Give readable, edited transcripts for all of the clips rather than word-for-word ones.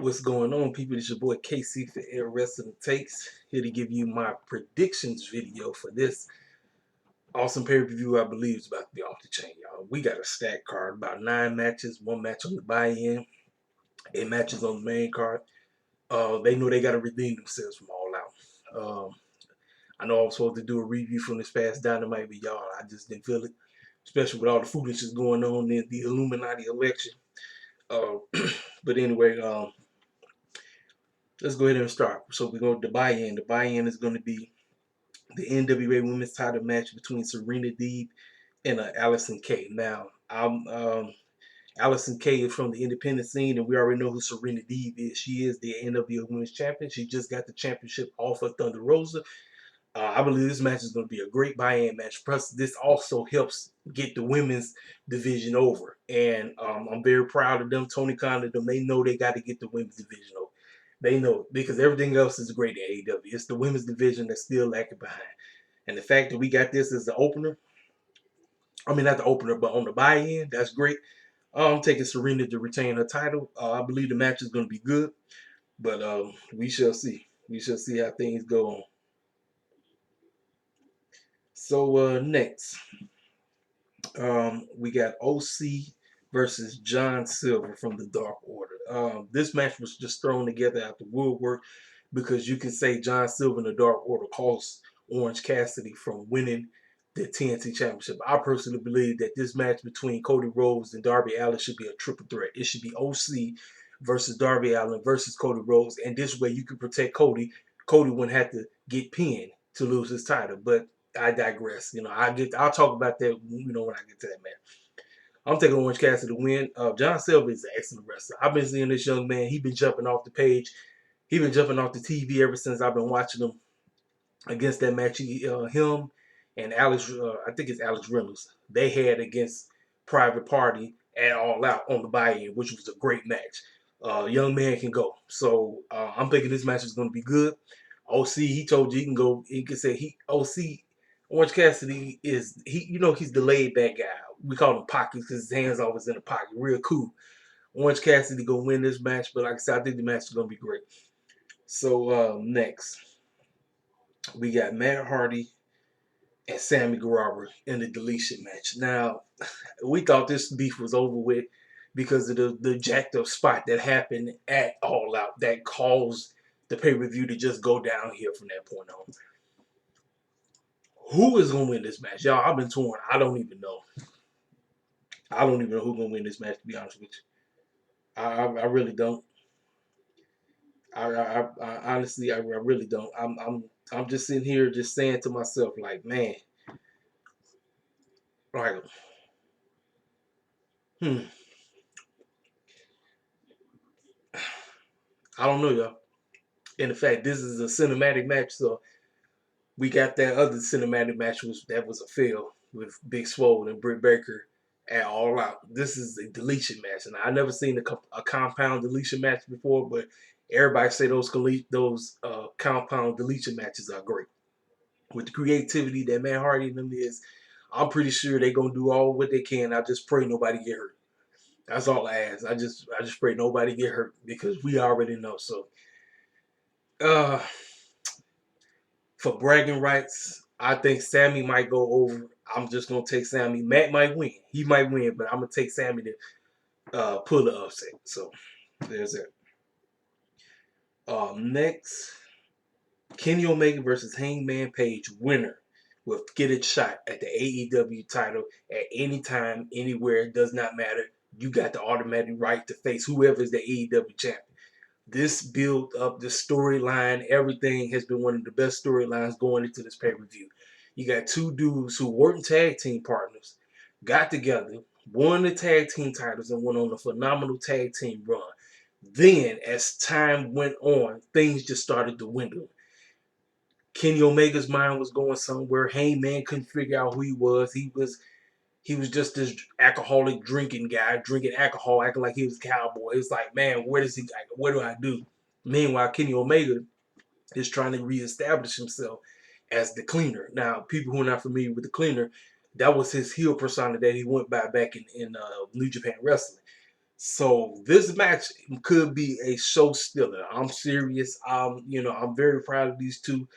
What's going on, people? It's your boy KC for Air Wrestling Takes, here to give you my predictions video for this awesome pay-per-view. I believe is about to be off the chain, y'all. We got a stacked card, about 9 matches, 1 match on the buy-in, 8 matches on the main card. They know they got to redeem themselves from All Out. I know I was supposed to do a review from this past Dynamite, but y'all, I just didn't feel it, especially with all the foolishness going on in the Illuminati election. But anyway, let's go ahead and start. So we're going to the buy-in. The buy-in is going to be the NWA Women's Title match between Serena Deeb and Allison Kay. Now, Allison Kay is from the independent scene, and we already know who Serena Deeb is. She is the NWA Women's Champion. She just got the championship off of Thunder Rosa. I believe this match is going to be a great buy-in match. Plus, this also helps get the women's division over. And I'm very proud of them. Tony Khan and them, they know they got to get the women's division over. They know, because everything else is great at AEW. It's the women's division that's still lacking behind. And the fact that we got this as the opener, I mean, not the opener, but on the buy-in, that's great. I'm taking Serena to retain her title. I believe the match is going to be good. But we shall see. We shall see how things go on. So next, we got OC versus John Silver from the Dark Order. This match was just thrown together out the woodwork because you can say John Silver and the Dark Order cost Orange Cassidy from winning the TNT Championship. I personally believe that this match between Cody Rhodes and Darby Allin should be a triple threat. It should be OC versus Darby Allin versus Cody Rhodes, and this way you can protect Cody. Cody wouldn't have to get pinned to lose his title, but I digress. I'll talk about that, when I get to that match. I'm taking Orange Cassidy to win. John Silver is an excellent wrestler. I've been seeing this young man. He's been jumping off the page. He's been jumping off the TV ever since I've been watching him against that match. Him and Alex, I think it's Alex Reynolds, they had against Private Party at All Out on the buy-in, which was a great match. Young man can go. So I'm thinking this match is going to be good. OC, he told you he can go. He can say OC. Orange Cassidy is he's the laid back guy. We call him pockets because his hands always in the pocket. Real cool. Orange Cassidy gonna win this match, but like I said, I think the match is gonna be great. So next, we got Matt Hardy and Sammy Guevara in the deletion match. Now, we thought this beef was over with because of the jacked up spot that happened at All Out that caused the pay-per-view to just go downhill from that point on. Who is going to win this match? Y'all, I've been torn. I don't even know. I don't even know who's going to win this match, to be honest with you. I really don't. I honestly, I really don't. I'm just sitting here just saying to myself, like, man, like, I don't know, y'all. And in fact, this is a cinematic match, so we got that other cinematic match that was a fail with Big Swole and Britt Baker at All Out. This is a deletion match, and I never seen a compound deletion match before, but everybody say those compound deletion matches are great. With the creativity that Matt Hardy and them is, I'm pretty sure they're gonna do all what they can. I just pray nobody get hurt. That's all I ask. I just pray nobody get hurt because we already know. So for bragging rights, I think Sammy might go over. I'm just gonna take Sammy. Matt might win. He might win, but I'm gonna take Sammy to pull the upset. So there's it. Next, Kenny Omega versus Hangman Page, winner will get a shot at the AEW title at any time, anywhere. It does not matter. You got the automatic right to face whoever is the AEW champion. This build up, the storyline, everything has been one of the best storylines going into this pay-per-view. You got two dudes who weren't tag team partners, got together, won the tag team titles, and went on a phenomenal tag team run. Then, as time went on, things just started to dwindle. Kenny Omega's mind was going somewhere. Hangman couldn't figure out who he was. He was just this alcoholic drinking guy, drinking alcohol, acting like he was a cowboy. It's like, man, what do I do? Meanwhile, Kenny Omega is trying to reestablish himself as the cleaner. Now, people who are not familiar with the cleaner, that was his heel persona that he went by back in New Japan Wrestling. So this match could be a show stealer. I'm serious. I'm very proud of these two.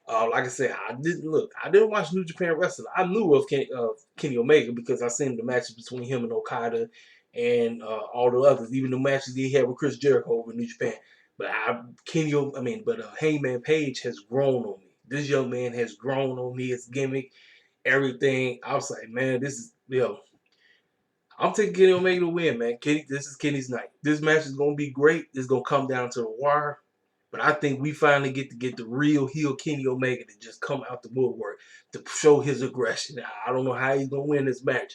Like I said, I didn't watch New Japan Wrestling. I knew of Kenny Omega because I seen the matches between him and Okada and all the others, even the matches he had with Chris Jericho over New Japan. But Hangman Page has grown on me. This young man has grown on me. His gimmick, everything. I was like, man, this is I'm taking Kenny Omega to win, man. This is Kenny's night. This match is gonna be great. It's gonna come down to the wire. But I think we finally get to get the real heel Kenny Omega to just come out the woodwork to show his aggression. I don't know how he's gonna win this match,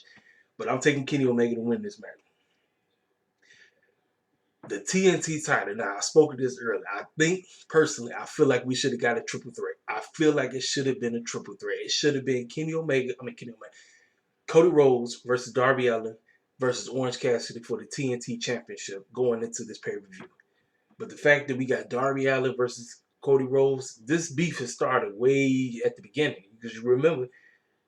but I'm taking Kenny Omega to win this match. The TNT title. Now I spoke of this earlier. I think personally, I feel like we should have got a triple threat. I feel like it should have been a triple threat. It should have been Cody Rhodes versus Darby Allin versus Orange Cassidy for the TNT Championship going into this pay-per-view. But the fact that we got Darby Allin versus Cody Rhodes, this beef has started way at the beginning. Because you remember,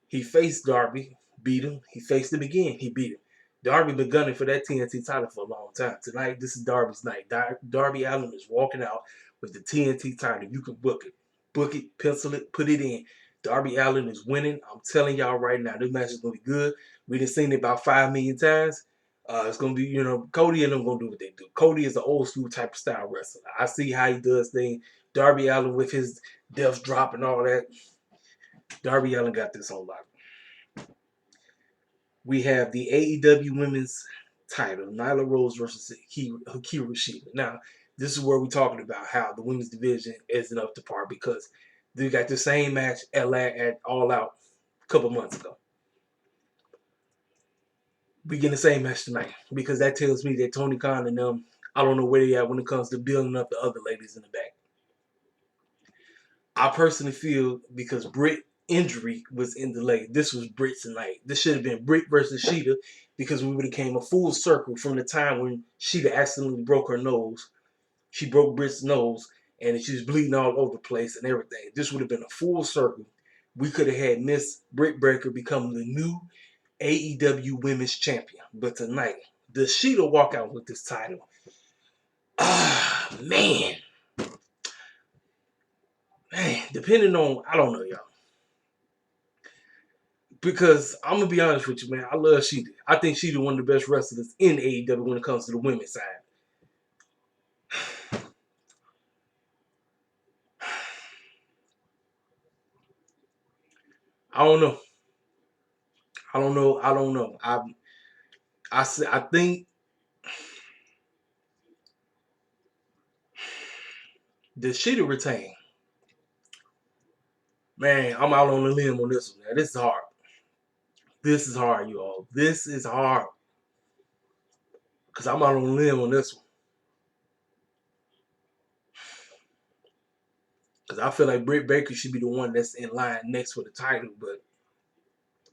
he faced Darby, beat him. He faced him again, he beat him. Darby been gunning for that TNT title for a long time. Tonight, this is Darby's night. Darby Allin is walking out with the TNT title. You can book it. Book it, pencil it, put it in. Darby Allin is winning. I'm telling y'all right now, this match is going to be good. We done seen it about 5 million times. It's going to be, Cody and them going to do what they do. Cody is an old school type of style wrestler. I see how he does things. Darby Allin with his death drop and all that. Darby Allin got this on lock. We have the AEW Women's title, Nyla Rose versus Hikaru Shida. Now, this is where we're talking about how the women's division isn't up to par because they got the same match at All Out a couple months ago. We get the same match tonight because that tells me that Tony Khan and them, I don't know where they at when it comes to building up the other ladies in the back. I personally feel because Britt injury was in delay. This was Britt's night. This should have been Britt versus Shida because we would have came a full circle from the time when Shida accidentally broke her nose. She broke Britt's nose and she was bleeding all over the place and everything. This would have been a full circle. We could have had Miss Britt Baker become the new AEW Women's Champion. But tonight, does Shida walk out with this title? Man, depending on, I don't know, y'all. Because I'm going to be honest with you, man, I love Shida. I think Shida one of the best wrestlers in AEW when it comes to the women's side. I don't know. I think the Shida retain. Man, I'm out on a limb on this one. Man. This is hard. This is hard, you all. This is hard. Because I'm out on a limb on this one. Because I feel like Britt Baker should be the one that's in line next for the title.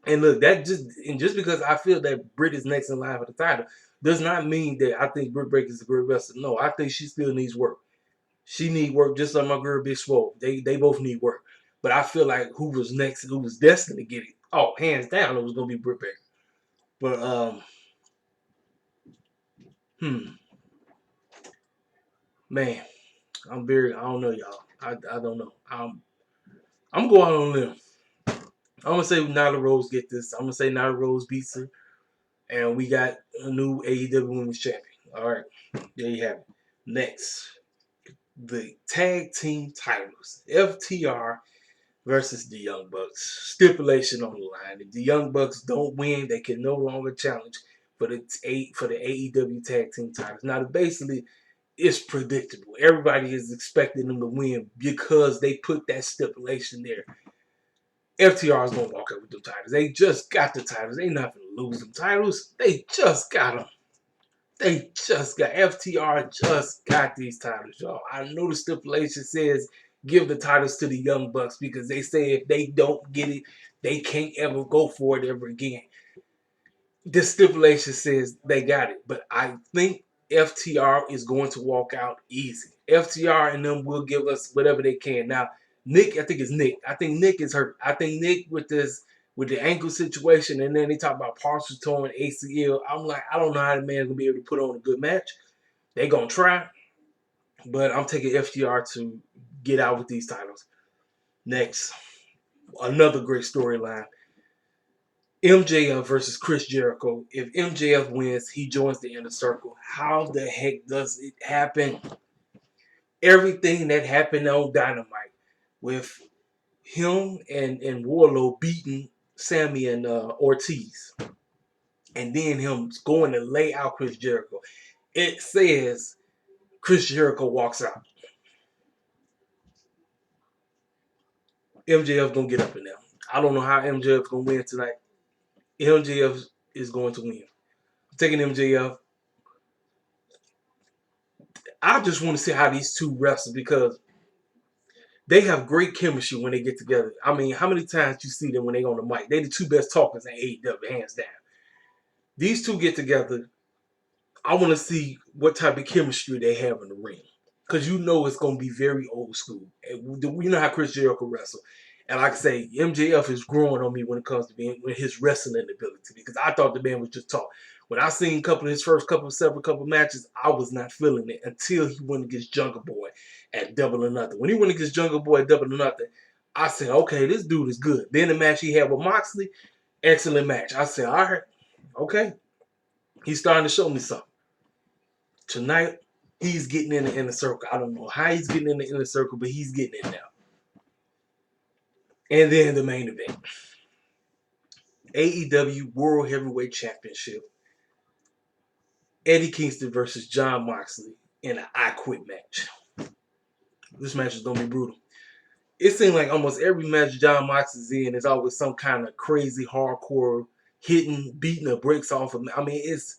And look, just because I feel that Britt is next in line for the title does not mean that I think Britt Baker is a great wrestler. No, I think she still needs work. She need work just like my girl Big Swole. They both need work. But I feel like who was next, who was destined to get it, hands down, it was gonna be Britt Baker. But man, I don't know, y'all. I don't know. I'm going on a limb. I'm gonna say Nyla Rose get this. I'm gonna say Nyla Rose beats her, and we got a new AEW Women's Champion. All right, there you have it. Next, the tag team titles: FTR versus the Young Bucks. Stipulation on the line: if the Young Bucks don't win, they can no longer challenge for the AEW tag team titles. Now, basically, it's predictable. Everybody is expecting them to win because they put that stipulation there. FTR is going to walk out with them titles. They just got the titles. They not going to lose them titles. They just got them. FTR just got these titles, y'all. I know the stipulation says give the titles to the Young Bucks because they say if they don't get it, they can't ever go for it ever again. The stipulation says they got it, but I think FTR is going to walk out easy. FTR and them will give us whatever they can. Now, Nick, I think it's Nick. I think Nick is hurt. I think Nick with with the ankle situation, and then they talk about partial torn ACL. I'm like, I don't know how the man's gonna be able to put on a good match. They gonna try, but I'm taking FTR to get out with these titles. Next, another great storyline. MJF versus Chris Jericho. If MJF wins, he joins the Inner Circle. How the heck does it happen? Everything that happened on Dynamite with him and Warlow beating Sammy and Ortiz, and then him going to lay out Chris Jericho. It says Chris Jericho walks out. MJF gonna get up in there. I don't know how MJF gonna win tonight. MJF is going to win. I'm taking MJF. I just want to see how these two wrestle because they have great chemistry when they get together. I mean, how many times you see them when they on the mic? They the two best talkers in AEW, hands down. These two get together. I want to see what type of chemistry they have in the ring. Because you know it's going to be very old school. And you know how Chris Jericho wrestle. And like I say, MJF is growing on me when it comes to being with his wrestling ability. Because I thought the man was just talk. When I seen his first couple matches, I was not feeling it until he went against Jungle Boy at Double or Nothing. When he went against Jungle Boy at Double or Nothing, I said, okay, this dude is good. Then the match he had with Moxley, excellent match. I said, all right, okay. He's starting to show me something. Tonight, he's getting in the Inner Circle. I don't know how he's getting in the Inner Circle, but he's getting in now. And then the main event. AEW World Heavyweight Championship. Eddie Kingston versus Jon Moxley in an I Quit match. This match is going to be brutal. It seems like almost every match Jon Moxley's in is always some kind of crazy, hardcore, hitting, beating the brakes off of. I mean, it's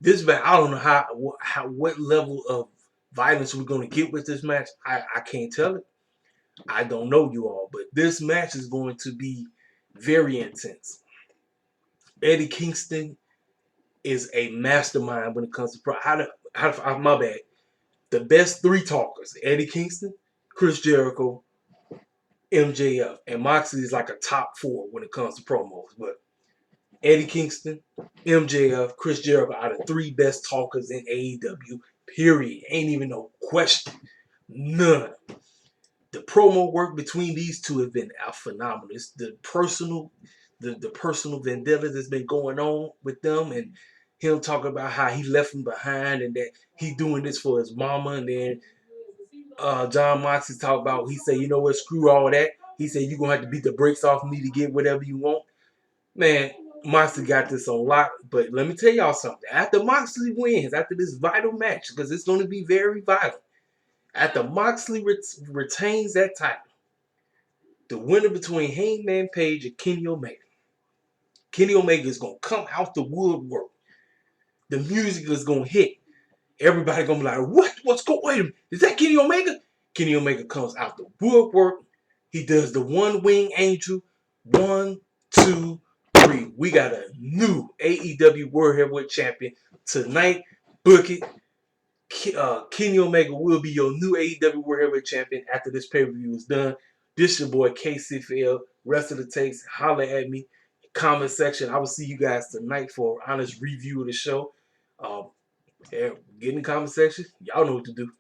this match. I don't know what level of violence we're going to get with this match. I can't tell it. I don't know you all, but this match is going to be very intense. Eddie Kingston is a mastermind when it comes to my bad. The best three talkers: Eddie Kingston, Chris Jericho, MJF, and Moxley is like a top four when it comes to promos. But Eddie Kingston, MJF, Chris Jericho are the three best talkers in AEW. Period. Ain't even no question. None. The promo work between these two has been phenomenal. It's the personal vendetta that's been going on with them, and him talking about how he left him behind and that he doing this for his mama. And then Jon Moxley talked about, he said, you know what, screw all that. He said, you're going to have to beat the brakes off me to get whatever you want. Man, Moxley got this on lock. But let me tell y'all something. After Moxley wins, after this vital match, because it's going to be very vital, after Moxley retains that title, the winner between Hangman Page and Kenny Omega. Kenny Omega is going to come out the woodwork. The music is going to hit. Everybody going to be like, what? What's going on? Wait a minute. Is that Kenny Omega? Kenny Omega comes out the woodwork. He does the one wing angel. 1, 2, 3. We got a new AEW World Heavyweight Champion tonight. Book it. Kenny Omega will be your new AEW World Heavyweight Champion after this pay-per-view is done. This your boy KCFL. Rest of the takes, holler at me. Comment section. I will see you guys tonight for an honest review of the show. Get in the comment section. Y'all know what to do.